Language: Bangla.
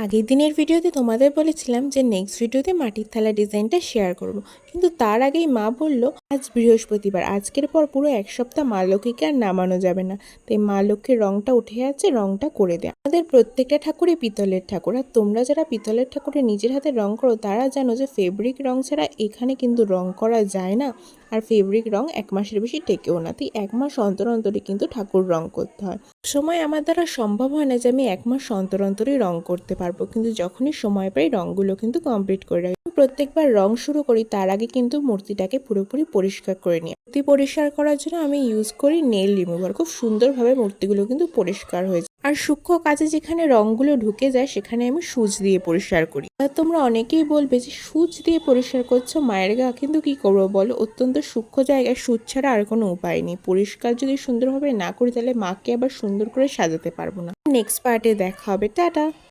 আগের দিনের ভিডিওতে তোমাদের বলেছিলাম যে নেক্সট ভিডিওতে মাটির থালা ডিজাইনটা শেয়ার করব, কিন্তু তার আগেই মা বলল আজ বৃহস্পতিবার, আজকের পর পুরো এক সপ্তাহ মা লক্ষ্মীকে আর নামানো যাবে না। তাই মা লক্ষ্মীর রংটা উঠে আছে, রংটা করে দেয়। আমাদের প্রত্যেকটা ঠাকুরই পিতলের ঠাকুর, আর তোমরা যারা পিতলের ঠাকুরে নিজের হাতে রং করো তারা জানো যে ফেব্রিক রং ছাড়া এখানে কিন্তু রং করা যায় না। আর ফেব্রিক রং 1 মাসের বেশি টেকেও না, তাই 1 মাস অন্তর অন্তরে কিন্তু ঠাকুর রং করতে হয়। সময় আমার দ্বারা সম্ভব হয় না যে আমি 1 মাস অন্তর অন্তরই রং করতে পারবো, কিন্তু যখনই সময় পাই রঙগুলো কিন্তু কমপ্লিট করে রাখি। প্রত্যেকবার রং শুরু করি তার আগে কিন্তু মূর্তিটাকে পুরোপুরি পরিষ্কার করে নিই। মূর্তি পরিষ্কার করার জন্য আমি ইউজ করি নেল রিমুভার। খুব সুন্দরভাবে মূর্তিগুলো কিন্তু পরিষ্কার হয়ে যায়। আর সূক্ষ্ম কাজে যেখানে রঙগুলো ঢুকে যায় সেখানে আমি সুচ দিয়ে পরিষ্কার করি। আর তোমরা অনেকেই বলবে যে সুচ দিয়ে পরিষ্কার করছো মায়ের গা, কিন্তু কি করবো বলো, অত্যন্ত সূক্ষ্ম জায়গায় সুচ ছাড়া আর কোনো উপায় নেই। পরিষ্কার যদি সুন্দরভাবে না করি তাহলে মাকে আবার সুন্দর করে সাজাতে পারবো না। নেক্সট পার্টে দেখা হবে, টাটা।